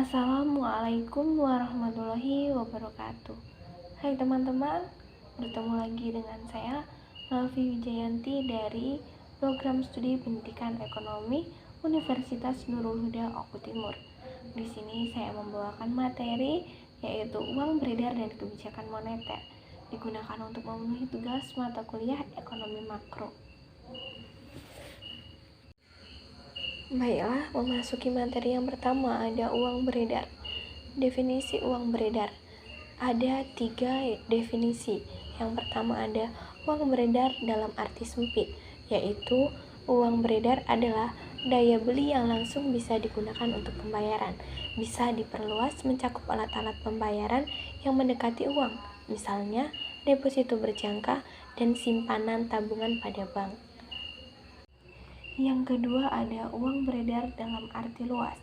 Assalamualaikum warahmatullahi wabarakatuh. Hai teman-teman, bertemu lagi dengan saya Nalvi Wijayanti dari Program Studi Pendidikan Ekonomi Universitas Nurul Huda Oku Timur. Di sini saya membawakan materi yaitu uang beredar dan kebijakan moneter, digunakan untuk memenuhi tugas mata kuliah ekonomi makro. Baiklah, memasuki materi yang pertama, ada uang beredar. Definisi uang beredar. Ada 3 definisi. Yang pertama ada uang beredar dalam arti sempit, yaitu uang beredar adalah daya beli yang langsung bisa digunakan untuk pembayaran. Bisa diperluas mencakup alat-alat pembayaran yang mendekati uang, misalnya deposito berjangka dan simpanan tabungan pada bank. Yang kedua ada uang beredar dalam arti luas.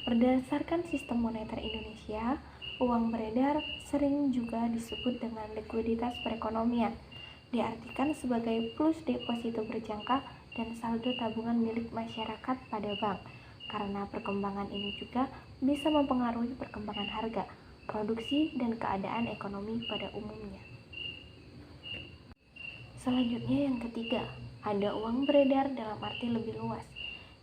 Berdasarkan sistem moneter Indonesia, uang beredar sering juga disebut dengan likuiditas perekonomian. Diartikan sebagai plus deposito berjangka dan saldo tabungan milik masyarakat pada bank. Karena perkembangan ini juga bisa mempengaruhi perkembangan harga, produksi, dan keadaan ekonomi pada umumnya. Selanjutnya yang ketiga, ada uang beredar dalam arti lebih luas.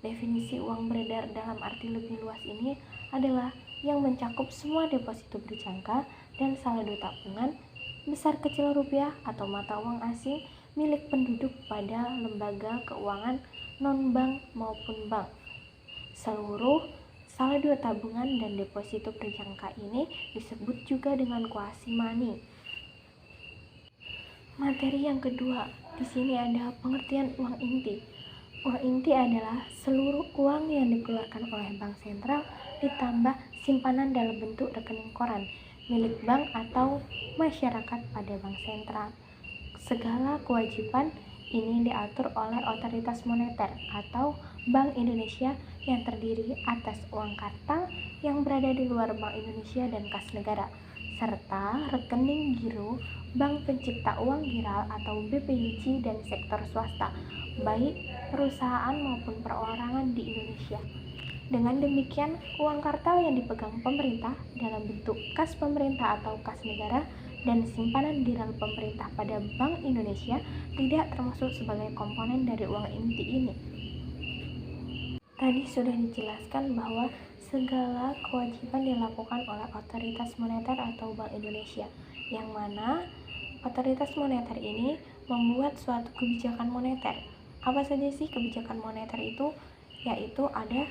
Definisi uang beredar dalam arti lebih luas ini adalah yang mencakup semua deposito berjangka dan saldo tabungan, besar kecil rupiah atau mata uang asing milik penduduk pada lembaga keuangan non-bank maupun bank. Seluruh saldo tabungan dan deposito berjangka ini disebut juga dengan quasi money. Materi yang kedua, di sini ada pengertian uang inti. Uang inti adalah seluruh uang yang dikeluarkan oleh bank sentral ditambah simpanan dalam bentuk rekening koran milik bank atau masyarakat pada bank sentral. Segala kewajiban ini diatur oleh otoritas moneter atau Bank Indonesia yang terdiri atas uang kartal yang berada di luar Bank Indonesia dan kas negara, serta rekening giro Bank Pencipta Uang Giral atau BPIG dan sektor swasta, baik perusahaan maupun perorangan di Indonesia. Dengan demikian, uang kartal yang dipegang pemerintah dalam bentuk kas pemerintah atau kas negara dan simpanan giral pemerintah pada Bank Indonesia tidak termasuk sebagai komponen dari uang inti ini. Tadi sudah dijelaskan bahwa segala kewajiban dilakukan oleh otoritas moneter atau Bank Indonesia, yang mana otoritas moneter ini membuat suatu kebijakan moneter. Apa saja sih kebijakan moneter itu? Yaitu ada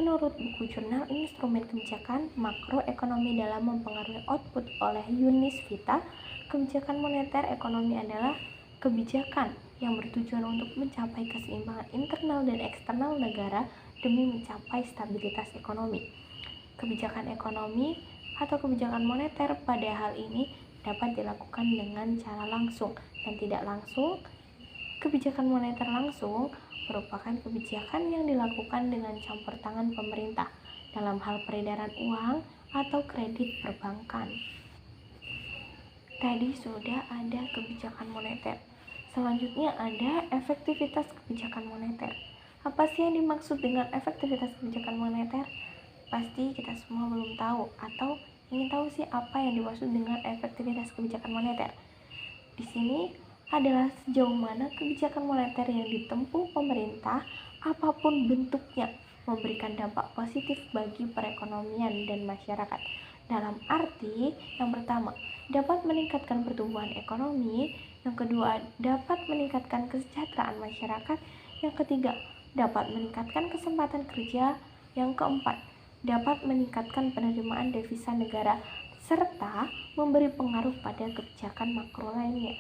menurut buku jurnal Instrumen Kebijakan Makroekonomi dalam mempengaruhi output oleh Yunis Vita, kebijakan moneter ekonomi adalah kebijakan yang bertujuan untuk mencapai keseimbangan internal dan eksternal negara demi mencapai stabilitas ekonomi. Kebijakan ekonomi atau kebijakan moneter pada hal ini dapat dilakukan dengan cara langsung dan tidak langsung. Kebijakan moneter langsung merupakan kebijakan yang dilakukan dengan campur tangan pemerintah dalam hal peredaran uang atau kredit perbankan. Tadi sudah ada kebijakan moneter. Selanjutnya ada efektivitas kebijakan moneter. Apa sih yang dimaksud dengan efektivitas kebijakan moneter? Pasti kita semua belum tahu atau ingin tahu sih apa yang dimaksud dengan efektivitas kebijakan moneter. Di sini adalah sejauh mana kebijakan moneter yang ditempuh pemerintah, apapun bentuknya, memberikan dampak positif bagi perekonomian dan masyarakat. Dalam arti yang pertama, dapat meningkatkan pertumbuhan ekonomi, yang kedua, dapat meningkatkan kesejahteraan masyarakat, yang ketiga, dapat meningkatkan kesempatan kerja, yang keempat, dapat meningkatkan penerimaan devisa negara, serta memberi pengaruh pada kebijakan makro lainnya.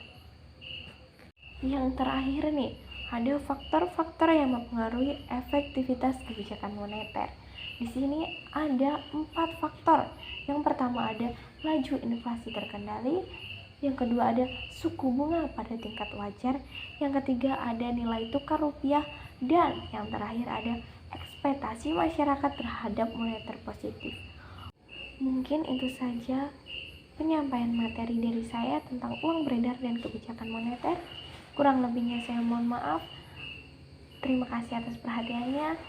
Yang terakhir nih, ada faktor-faktor yang mempengaruhi efektivitas kebijakan moneter. Di sini ada 4 faktor. Yang pertama ada laju inflasi terkendali, yang kedua ada suku bunga pada tingkat wajar, yang ketiga ada nilai tukar rupiah, dan yang terakhir ada ekspektasi masyarakat terhadap moneter positif. Mungkin itu saja penyampaian materi dari saya tentang uang beredar dan kebijakan moneter. Kurang lebihnya saya mohon maaf. Terima kasih atas perhatiannya.